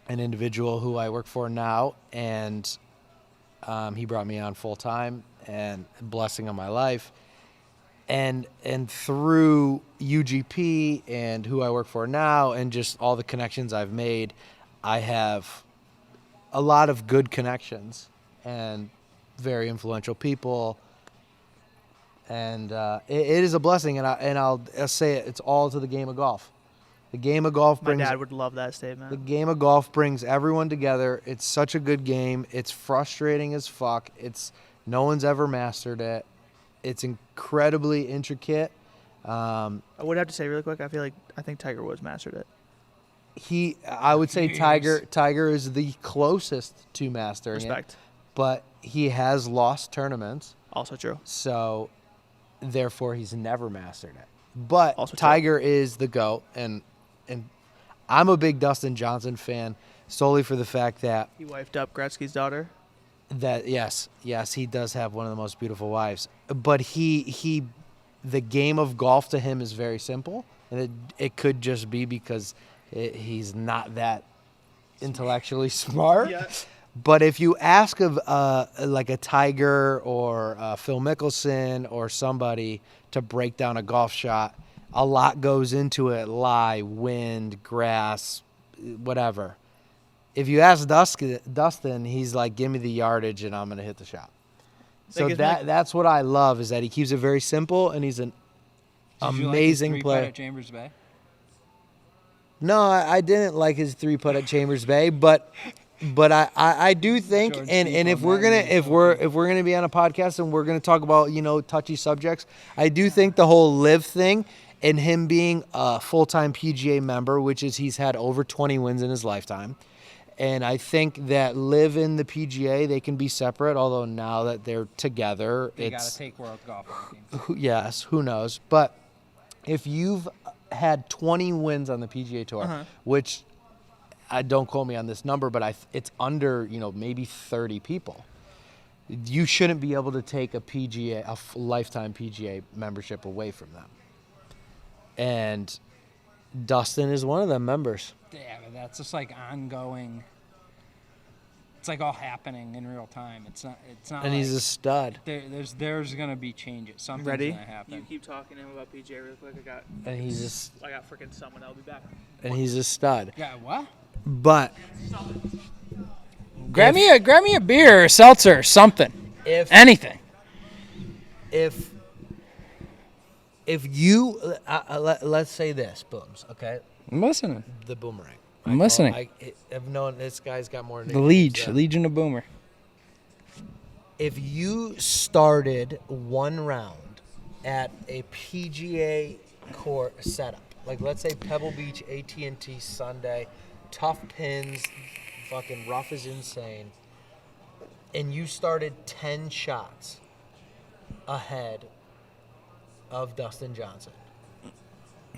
an individual who I work for now, and he brought me on full time, and blessing of my life. And through UGP and who I work for now and just all the connections I've made, I have a lot of good connections and very influential people, and it is a blessing, and I'll say it. It's all to the game of golf. The game of golf brings. My dad would love that statement. The game of golf brings everyone together. It's such a good game. It's frustrating as fuck. No one's ever mastered it. It's incredibly intricate. I would have to say really quick. I think Tiger Woods mastered it. I would say Tiger is the closest to mastering Respect. it. But he has lost tournaments. Also true. So, therefore, he's never mastered it. But also Tiger is the GOAT, and I'm a big Dustin Johnson fan solely for the fact that He wifed up Gretzky's daughter. yes, he does have one of the most beautiful wives. But the game of golf to him is very simple, and it could just be because he's not that intellectually smart. Yeah. But if you ask of like a Tiger or Phil Mickelson or somebody to break down a golf shot, a lot goes into it: lie, wind, grass, whatever. If you ask Dustin, he's like, give me the yardage and I'm going to hit the shot. So that's what I love, is that he keeps it very simple, and he's an amazing player. At Chambers Bay? No, I didn't like his 3-putt at Chambers Bay, but I do think, George and if we're gonna be on a podcast and we're gonna talk about touchy subjects, I do think the whole live thing and him being a full-time PGA member, which is he's had over 20 wins in his lifetime. And I think that live in the PGA, they can be separate, although now that they're together, They got to take World Golf Rankings. Yes, who knows? But if you've had 20 wins on the PGA Tour, which don't quote me on this number, but it's under maybe 30 people, you shouldn't be able to take a lifetime PGA membership away from them. And Dustin is one of them members. Yeah, but that's just like ongoing. It's like all happening in real time. It's not. And he's a stud. There's gonna be changes. Something's Ready? gonna happen. You keep talking to him about PJ real quick. I got freaking someone. I'll be back. And he's a stud. Yeah. What? But Grab me a beer, or a seltzer, something. Anything. If you let's say this, Booms, okay? I'm listening. The boomerang. I'm listening. I've known this guy's got more. The Legion of Boomer. If you started one round at a PGA court setup, like let's say Pebble Beach, AT&T Sunday, tough pins, fucking rough is insane, and you started 10 shots ahead of Dustin Johnson,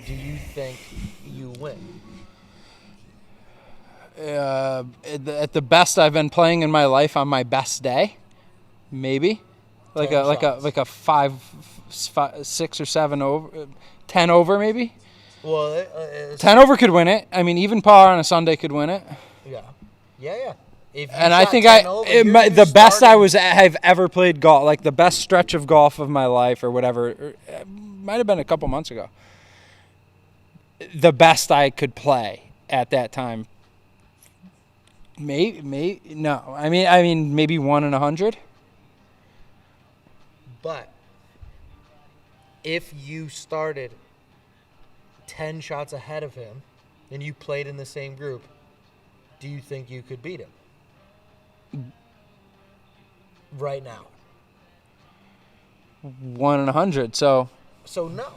do you think you win? At the best I've been playing in my life on my best day, maybe, like a 5, 6 or 7 over, 10 over maybe. Well, 10 over could win it. I mean, even par on a Sunday could win it. Yeah. And I think the best I've ever played golf, like the best stretch of golf of my life or whatever, might have been a couple months ago. The best I could play at that time. Maybe no. I mean, maybe 1 in 100. But if you started 10 shots ahead of him and you played in the same group, do you think you could beat him? Right now. 1 in 100. So no.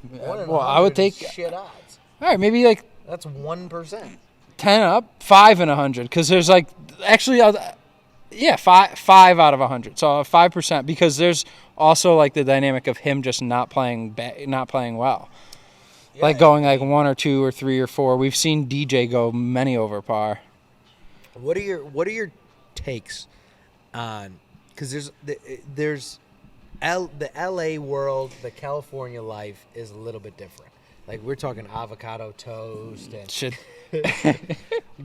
1 in well, I would take shit odds. All right, maybe like that's 1%. 10 up, 5 in 100, because there's like actually, five out of 100, so 5%, because there's also like the dynamic of him just not playing well, like going like 1 or 2 or 3 or 4. We've seen DJ go many over par. What are your takes on? Because there's the LA world, the California life is a little bit different. Like we're talking avocado toast and shit.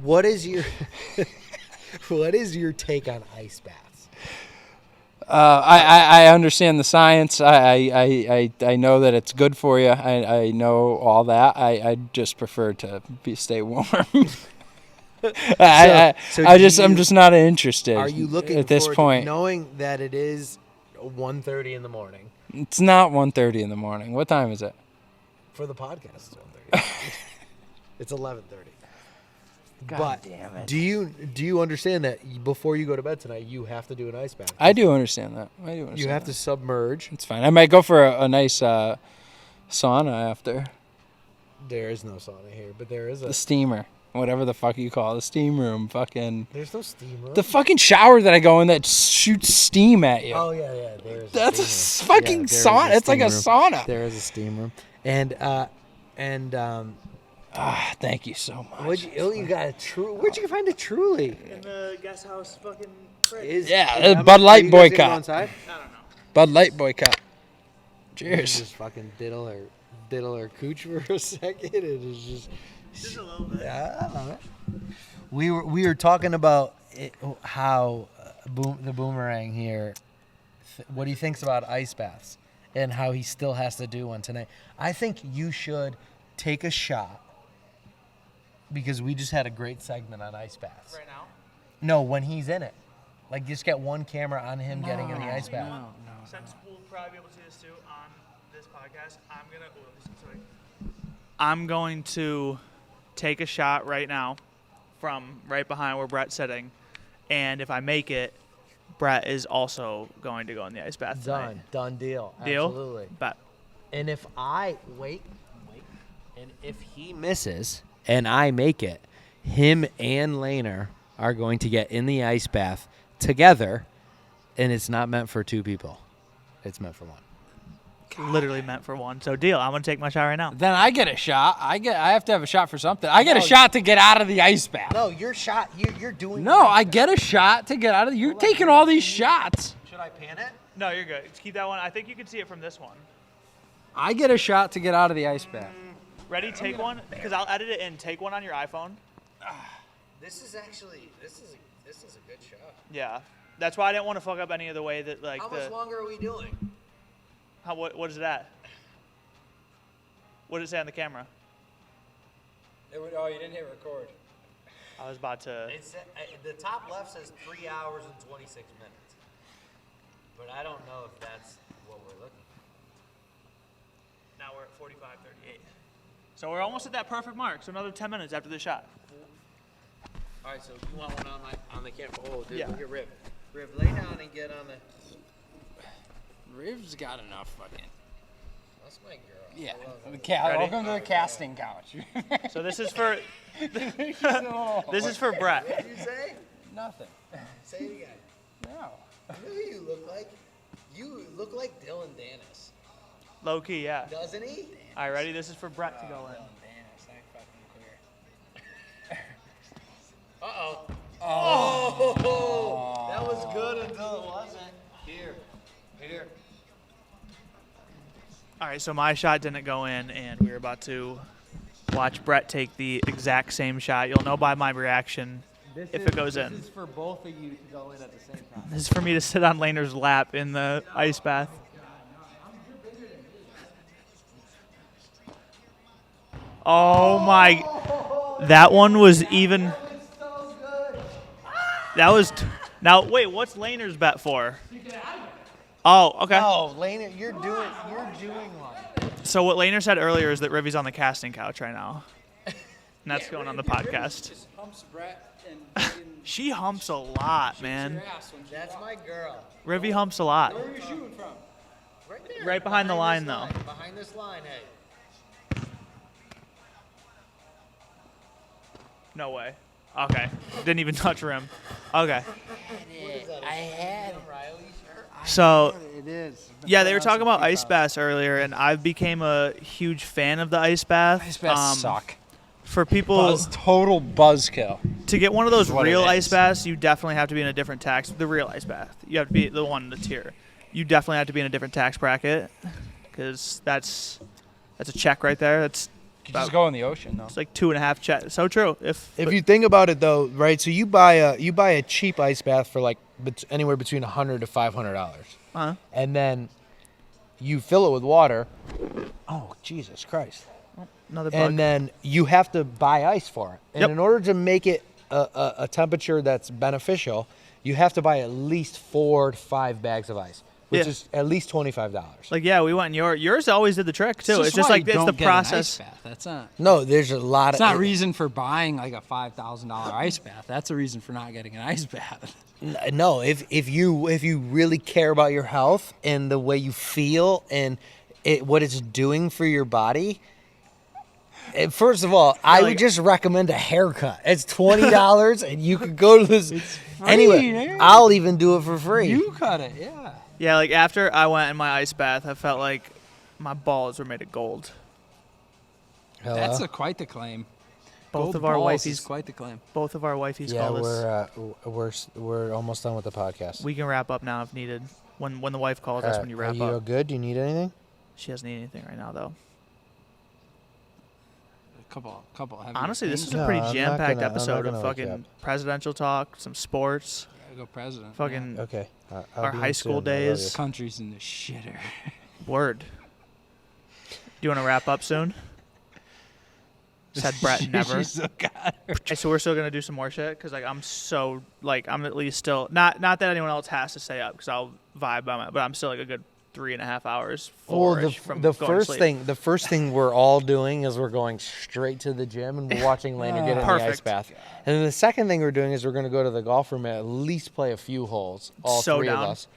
What is your take on ice baths? I understand the science. I know that it's good for you. I know all that. I just prefer to stay warm. I'm just not interested. Are you looking at this point, knowing that it is 1:30 in the morning? It's not 1:30 in the morning. What time is it? For the podcast, it's 1:30. It's 11:30. God damn it. Do you understand that before you go to bed tonight, you have to do an ice bath? I do understand that. You have to submerge. It's fine. I might go for a nice sauna after. There is no sauna here, but there is the steamer, whatever the fuck you call it, the steam room. Fucking. There's no steam room. The fucking shower that I go in that shoots steam at you. Oh yeah. There's. That's a fucking sauna. It's like a sauna. There is a steam room, and. Thank you so much. You got a Where'd you find a Truly? In the guest house fucking fridge. Bud Light boycott. I don't know. Bud Light boycott. Cheers. Just fucking diddle or cooch for a second. It is just a little bit. Yeah, I love it. We were talking about how the boomerang here. What he thinks about ice baths and how he still has to do one tonight. I think you should take a shot because we just had a great segment on ice baths. Right now? No, when he's in it. Like, just get one camera on him getting in the ice bath. Since we'll probably be able to see this too on this podcast, I'm going to take a shot right now from right behind where Brett's sitting, and if I make it, Brett is also going to go in the ice bath tonight. Done deal. Deal? Absolutely. Bet. And if and if he misses and I make it, him and Lainer are going to get in the ice bath together, and it's not meant for two people. It's meant for one. Literally meant for one. So deal. I'm gonna take my shot right now. Then I get a shot. I have to have a shot for something. I get a shot to get out of the ice bath. No, your shot. You're doing. No, I get a shot to get out of. You're taking all these shots. Should I pan it? No, you're good. Just keep that one. I think you can see it from this one. I get a shot to get out of the ice bath. Ready? Take one, because I'll edit it in. Take one on your iPhone. This is a good shot. Yeah. That's why I didn't want to fuck up any of the way that like How much longer are we doing? What is that? What did it say on the camera? Oh, you didn't hit record. I was about to. It's the top left says 3 hours and 26 minutes, but I don't know if that's what we're looking Now we're at 45:38. So we're almost at that perfect mark. So another 10 minutes after the shot. for. All right, so you want one on the camera? Oh, dude, Yeah. look at Riv. Riv, lay down and get on the. Riv's got enough fucking. That's my girl. Yeah. Ready? Welcome to the casting couch. So this is for. This is for Brett. What did you say? Nothing. Say it again. No. You know who you look like? You look like Dylan Dennis. Low key, yeah. Doesn't he? All right, ready? This is for Brett to go in. Uh-oh. Oh, that was good until it wasn't. Here. All right, so my shot didn't go in, and we were about to watch Brett take the exact same shot. You'll know by my reaction if it goes in. This is for both of you to go in at the same time. This is for me to sit on Lainer's lap in the ice bath. Oh my! That one was even. That was. Now wait, what's Lainer's bet for? Oh, okay. No, Lainer, you're doing one. So what Lainer said earlier is that Rivy's on the casting couch right now. And that's going on the podcast. Just humps Brett and She humps a lot, man. That's my girl. Rivy humps a lot. Where are you shooting from? Right there. Right behind the line, though. Behind this line, hey. No way. Okay. Didn't even touch rim. Okay. I had Riley shirt. So, It is. yeah, they were talking about ice baths earlier, and I became a huge fan of the ice bath. Ice baths suck. For people Total buzzkill. to get one of those what it real is. ice baths, you definitely have to be in a different tax. The real ice bath. You have to be the one that's here. You definitely have to be in a different tax bracket, because that's a check right there. That's You just go in the ocean, though. it's like 2.5 check. So true. If you think about it, though, right? So you buy a cheap ice bath for like anywhere between $100 to $500, and then you fill it with water. Oh, Jesus Christ! another bug. And then you have to buy ice for it. And Yep. in order to make it a temperature that's beneficial, you have to buy at least 4 to 5 bags of ice, which Yeah. is at least $25. Like, yeah, we went in yours always did the trick too. It's just like it's the process. That's not. No, there's a lot It's of. not reason for buying like a $5,000 ice bath. That's a reason for not getting an ice bath. No, if you really care about your health and the way you feel and what it's doing for your body. First of all, I would just recommend a haircut. It's $20, and you could go to this. Anyway, man. I'll even do it for free. You cut it, yeah. Yeah, like after I went in my ice bath, I felt like my balls were made of gold. Hello? That's quite the claim. Both Gold of our balls is wifeys, quite the claim. both of our wifeys Yeah, call us. we're almost done with the podcast. We can wrap up now if needed. When the wife calls, that's when you wrap Are you up. good? Do you need anything? She doesn't need anything right now, though. A couple heavy Honestly, this things. is a pretty No, I'm not jam-packed gonna- I'm not episode gonna of wake you fucking presidential talk, some sports, Gotta go president. fucking Okay. I'll Our be high in school soon. I love days. you. Country's in the shitter. word. Do you want to wrap up soon? Said Brett never. She still got her. So we're still gonna do some more shit because like I'm so like I'm at least still not that anyone else has to stay up because I'll vibe by my, but I'm still like a good 3.5 hours. Well, from the going to sleep. first thing we're all doing is we're going straight to the gym and we're watching Lainer get in the ice Perfect. bath. And then the second thing we're doing is we're going to go to the golf room and at least play a few holes, all So three down. of us.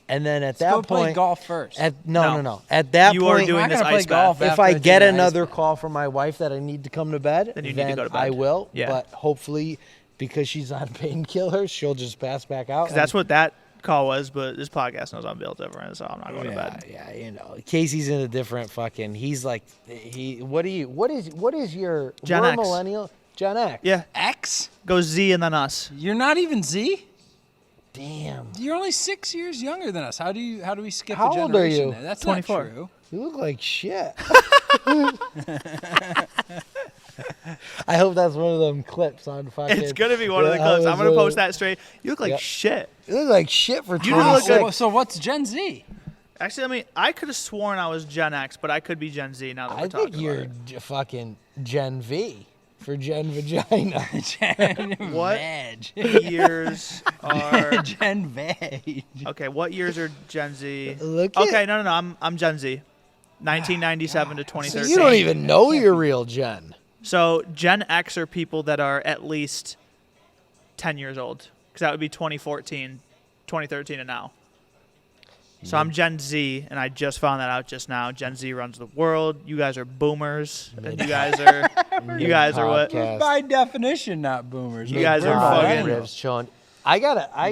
And then at Let's go that play point, golf first. no. At that You are point, doing I'm this not gonna ice play golf bath. if after I I get do the ice another bath. call from my wife that I need to come to bed, Then you need to go to bed. I will. Yeah. But hopefully, because she's on painkillers, she'll just pass back out. Because that's what that call was, but this podcast knows I'm built different, so I'm not going to bed. Yeah, you know, Casey's in a different fucking. He's like, what is your Gen we're X. millennial Gen X? Yeah, X? go Z and then us. You're not even Z? Damn, You're only 6 years younger than us. How do we skip How a old are generation you? there? That's 24. not true. you look like shit. I hope that's one of them clips on fucking. It's gonna be one of the clips. I'm gonna post that straight. You look like Yeah. shit. You look like shit for You look 26. So what's Gen Z? Actually, I mean, I could have sworn I was Gen X, but I could be Gen Z now that we're I talking think you're about it. fucking Gen V for Gen Vagina. Gen What Veg. Years are Gen Veg. okay? What years are Gen Z? Look at- Okay, no. I'm Gen Z. 1997 to So 2013. you don't even know your real Gen. So Gen X are people that are at least 10 years old, because that would be 2014, 2013, and now. So I'm Gen Z, and I just found that out just now. Gen Z runs the world. You guys are boomers, and you guys are what? Podcast. By definition, not boomers. You guys We're are fucking- millennials. ribs chilling. I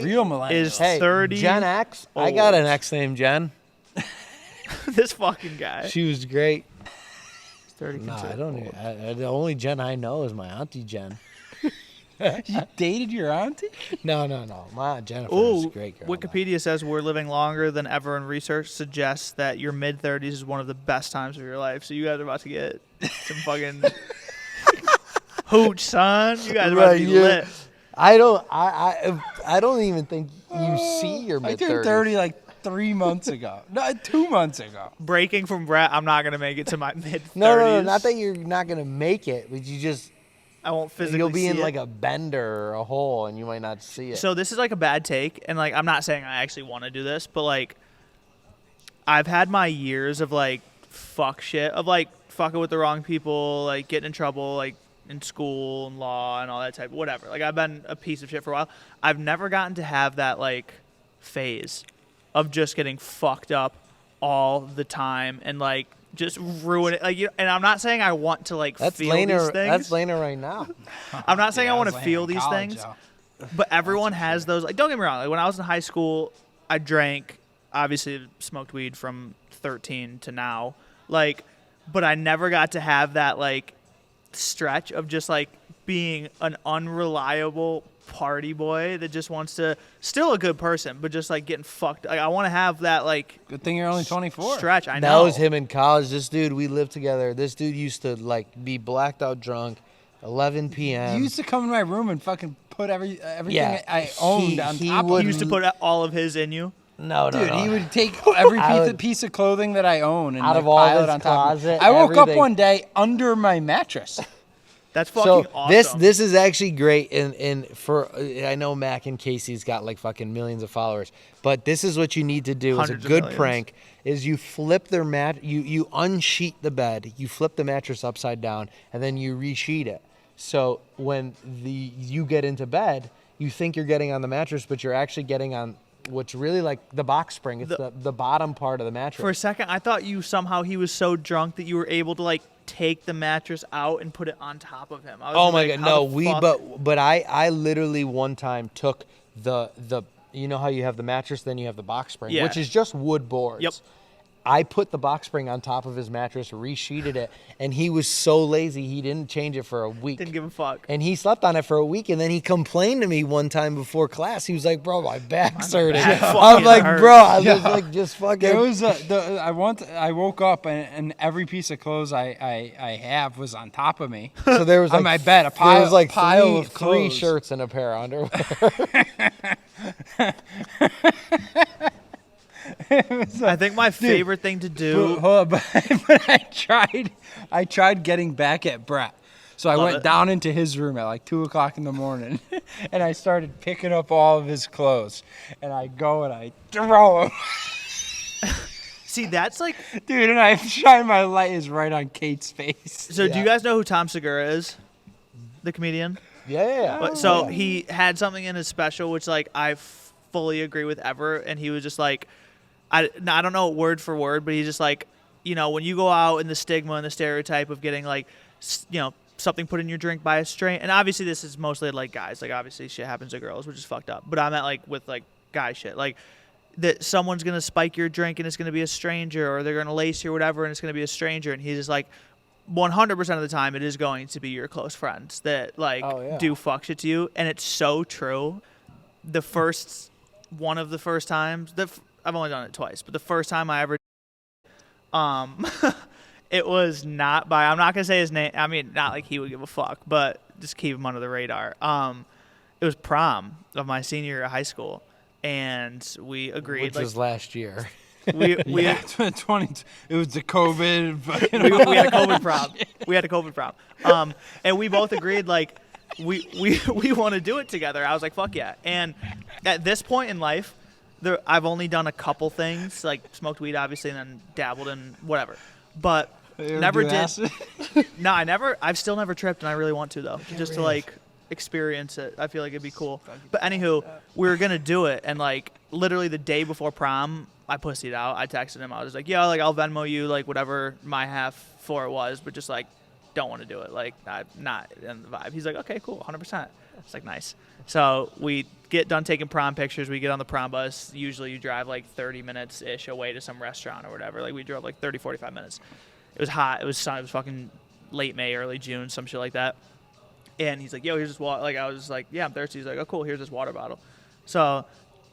Real millennials. Is Hey, 30 Gen X. I got old. an X named Jen. This fucking guy. She was great. 30 No, considered I don't. old. The only Jen I know is my auntie Jen. You dated your auntie? No. My aunt Jennifer is Ooh, a great girl. Wikipedia says we're living longer than ever, and research suggests that your mid-30s is one of the best times of your life. So you guys are about to get some fucking hooch, son. You guys are about to be lit. I don't even think you see your I mid turned 30 like 3 months ago. No, 2 months ago. Breaking from Brett, I'm not going to make it to my mid-30s. No, not that you're not gonna make it, but you just I won't physically you'll be see in it. like a bender or a hole and you might not see it. So this is like a bad take, and like I'm not saying I actually want to do this, but like I've had my years of like fuck shit, of like fucking with the wrong people, like getting in trouble, like in school and law and all that type, whatever. Like I've been a piece of shit for a while. I've never gotten to have that like phase of just getting fucked up all the time and like just ruin it. Like, and I'm not saying I want to like that's feel these Lainer. things. That's Lainer right now. I'm not saying I want to was feel laying in these college, things, though. but everyone has those. Like, don't get me wrong. Like when I was in high school, I drank. Obviously, smoked weed from 13 to now. Like, but I never got to have that like stretch of just like being an unreliable party boy that just wants to, still a good person, but just like getting fucked. Like I want to have that like Good thing you're only 24. stretch. I That know. was him in college. This dude, we lived together. This dude used to like be blacked out drunk, 11 p.m. You used to come in my room and fucking put everything Yeah, I owned on he top would- of He used to put all of his in you. no, Dude, no. he would take every I would- piece of clothing that I own and Out like, of all pile his it on top of me. closet, I woke up everything. one day under my mattress. That's fucking So awesome. this is actually great, and for I know Mac and Casey's got like fucking millions of followers, but this is what you need to do as a Hundreds of good millions. prank: is you flip their you unsheet the bed, you flip the mattress upside down, and then you resheet it. So when you get into bed, you think you're getting on the mattress, but you're actually getting on what's really like the box spring. It's the bottom part of the mattress. For a second, I thought he was so drunk that you were able to like take the mattress out and put it on top of him. I was Oh my like, god, how no, the we fuck? but I literally one time took the you know how you have the mattress, then you have the box spring, Yeah. which is just wood boards. Yep. I put the box spring on top of his mattress, resheeted it, and he was so lazy he didn't change it for a week. Didn't give a fuck. And he slept on it for a week, and then he complained to me one time before class. He was like, "Bro, my back's hurting." back I'm fucking like, hurts. "Bro, I was like, just fucking." There was I woke up and every piece of clothes I have was on top of me. So there was on like my bed, a there was pile- like pile three, of three clothes. shirts and a pair of underwear. I think my favorite thing to do. But I tried getting back at Brett. So I Love went it. down into his room at like 2 o'clock in the morning, and I started picking up all of his clothes, and I go and I throw them. See, that's like. Dude, and I shine my light is right on Kate's face. So do you guys know who Tom Segura is? The comedian. Yeah. But, so he had something in his special, which like I fully agree with Ever, and he was just like, I don't know word for word, but he's just like, you know, when you go out and the stigma and the stereotype of getting like, you know, something put in your drink by a stranger, and obviously this is mostly like guys, like obviously shit happens to girls, which is fucked up, but I meant like with like guy shit, like that someone's gonna spike your drink and it's gonna be a stranger, or they're gonna lace you or whatever and it's gonna be a stranger, and he's just like, 100% of the time it is going to be your close friends that like do fuck shit to you, and it's so true. One of the first times I've only done it twice, but the first time I ever it was not by, I'm not gonna say his name, I mean not like he would give a fuck, but just keep him under the radar. It was prom of my senior year of high school, and we agreed, Which like, was last year. we Yeah, 2020. It was the COVID. Fucking we had a COVID prom. We had a COVID prom. And we both agreed, like, we want to do it together. I was like, fuck yeah. And at this point in life, I've only done a couple things, like smoked weed, obviously, and then dabbled in whatever. But never did. No, I've still never tripped, and I really want to, though, just to, like, experience it. I feel like it'd be cool. But anywho, we were going to do it, and, like, literally the day before prom, I pussied out. I texted him. I was like, yo, like, I'll Venmo you, like, whatever my half for it was, but just, like, don't want to do it. Like, I'm not in the vibe. He's like, okay, cool, 100%. It's like, nice. So we get done taking prom pictures. We get on the prom bus. Usually you drive, like, 30 minutes-ish away to some restaurant or whatever. Like, we drove, like, 30, 45 minutes. It was hot. It was sun. It was fucking late May, early June, some shit like that. And he's like, yo, here's this water. Like, I was like, yeah, I'm thirsty. He's like, oh, cool, here's this water bottle. So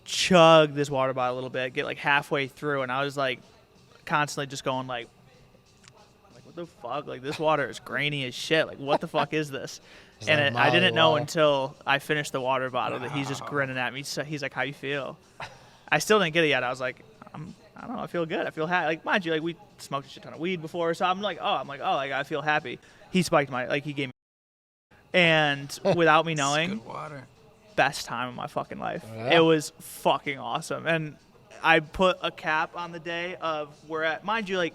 chug this water bottle a little bit, get like halfway through, and I was like constantly just going like what the fuck? Like, this water is grainy as shit. Like, what the fuck is this? And I didn't know until I finished the water bottle that he's just grinning at me. So he's like, how you feel? I still didn't get it yet. I was like, I don't know. I feel good. I feel happy. Like, mind you, like, we smoked a shit ton of weed before, so I'm like, like, I feel happy. He spiked he gave me, and without me knowing, Good water. best time of my fucking life. Yeah. It was fucking awesome. And I put a cap on the day of we're at, mind you, like,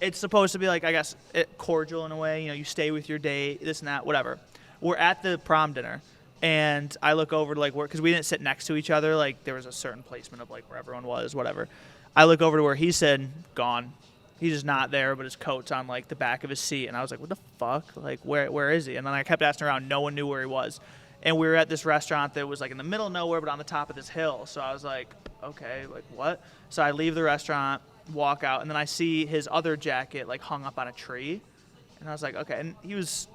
it's supposed to be like, I guess, cordial in a way. You know, you stay with your date, this and that, whatever. We're at the prom dinner, and I look over to, like, where, because we didn't sit next to each other. Like, there was a certain placement of, like, where everyone was, whatever. I look over to where he's sitting, gone. He's just not there, but his coat's on, like, the back of his seat. And I was like, what the fuck? Like, where is he? And then I kept asking around. No one knew where he was. And we were at this restaurant that was, like, in the middle of nowhere, but on the top of this hill. So I was like, okay, like, what? So I leave the restaurant, walk out, and then I see his other jacket, like, hung up on a tree. And I was like, okay. And he was,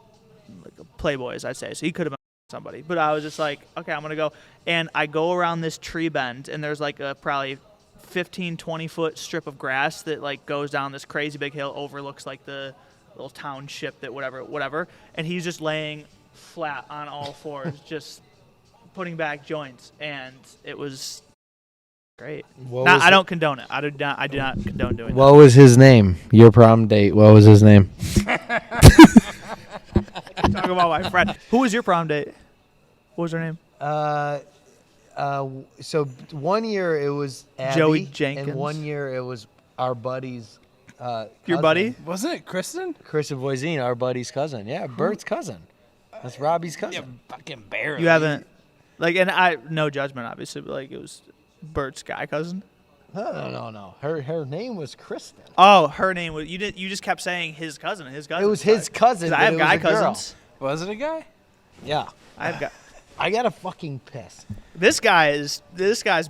like, a playboy, as I'd say. So he could have been somebody. But I was just like, okay, I'm going to go. And I go around this tree bend, and there's, like, a probably 15, 20-foot strip of grass that, like, goes down this crazy big hill, overlooks, like, the little township that whatever. And he's just laying flat on all fours, just putting back joints, and it was great. I don't condone it. I do not condone doing What was his name? Your prom date. What was his name? Talk about my friend. Who was your prom date? What was her name? So 1 year it was Abby, Joey Jenkins. and 1 year it was our buddy's Your cousin. buddy? Wasn't it Kristen? Kristen Voisin, our buddy's cousin. Yeah, Bert's cousin. That's Robbie's Yeah, cousin. fucking barely. You haven't, like, and I, no judgment, obviously, but, like, it was Bert's guy cousin. No. Her name was Kristen. Oh, her name was, you just kept saying his cousin. It was his cousin. 'Cause I have but it was guy a girl. cousins. Was it a guy? Yeah. I got a fucking piss. This guy's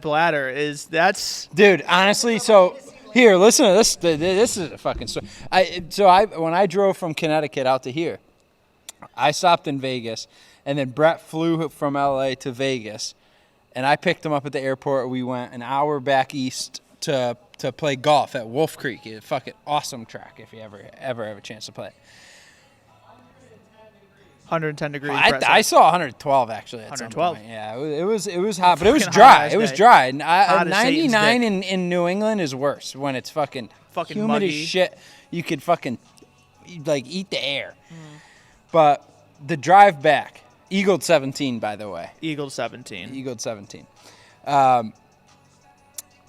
bladder is, that's, Dude, honestly, so here, listen to this. This is a fucking story. When I drove from Connecticut out to here, I stopped in Vegas, and then Brett flew from LA to Vegas, and I picked him up at the airport. We went an hour back east to play golf at Wolf Creek. It's a fucking awesome track if you ever have a chance to play. 110 degrees. I saw 112 actually. At 112. Some point. Yeah, it was hot, but it was Fucking dry. hot-ass It was day. dry. And Hot as Satan's 99 in New England is worse when it's fucking Fucking humid muggy. as shit. You could fucking like eat the air. But the drive back, Eagled 17, by the way. Eagle 17. Eagled 17. I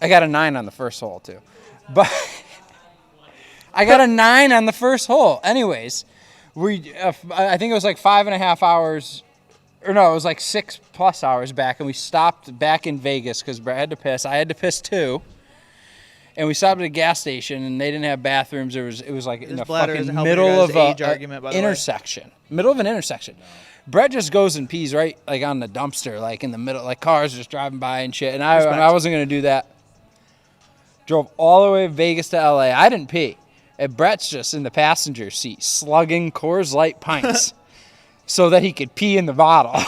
got a 9 on the first hole, too. But I got a 9 on the first hole. Anyways, I think it was like 5.5 hours. Or no, it was like 6+ hours back, and we stopped back in Vegas because Brett had to piss. I had to piss too. And we stopped at a gas station, and they didn't have bathrooms. It was like in the fucking middle of an intersection. Middle of an intersection. Brett just goes and pees right like on the dumpster, like in the middle, like cars just driving by and shit. And I wasn't gonna do that. Drove all the way to Vegas to LA. I didn't pee. And Brett's just in the passenger seat, slugging Coors Light pints so that he could pee in the bottle.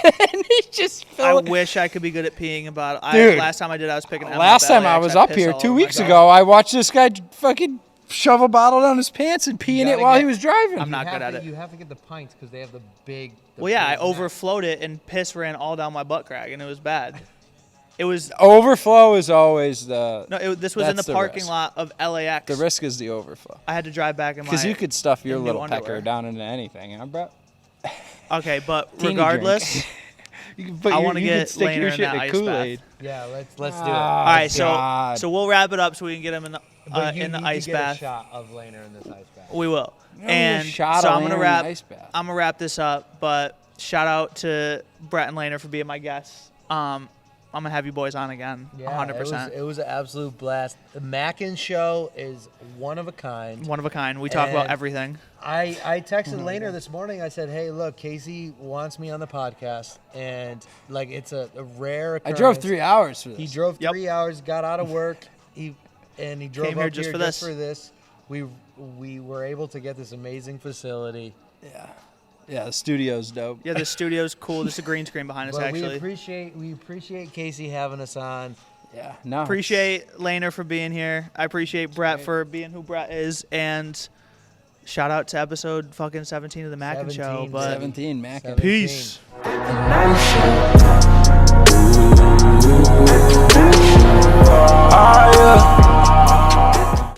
And he just I wish I could be good at peeing in bottle. Dude, last time I did, I was picking. Last time I was up here 2 weeks ago, I watched this guy fucking shove a bottle down his pants and pee in it while he was driving. I'm not good at it. You have to get the pints because they have the big. Well, yeah, I overflowed it and piss ran all down my butt crack, and it was bad. It was overflow is always the. No, this was in the parking lot of LAX. The risk is the overflow. I had to drive back in my. Because you could stuff your little underwear. pecker down into anything, huh, bro? Okay, but regardless, I want to get Lainer in that ice bath. Yeah, let's do it. All right, so we'll wrap it up so we can get him in the ice bath. A shot of Lainer in this ice bath. We will. And so I'm gonna wrap this up. But shout out to Brett and Lainer for being my guests. I'm gonna have you boys on again, 100%. It was an absolute blast. The Mackin Show is one of a kind. One of a kind. We talk about everything. I texted Lainer this morning. I said, "Hey, look, Casey wants me on the podcast, and like it's a rare occurrence." I drove 3 hours for this. He drove 3 hours, got out of work, he drove Came up here just for this. We were able to get this amazing facility. Yeah, the studio's dope. Yeah, the studio's cool. There's a green screen behind us, But actually. we appreciate Casey having us on. Yeah, no. Appreciate Lainer for being here. I appreciate Brett for being who Brett is, and shout out to episode fucking 17 of the Mackin Show. But 17, Mackin. Peace. Yeah.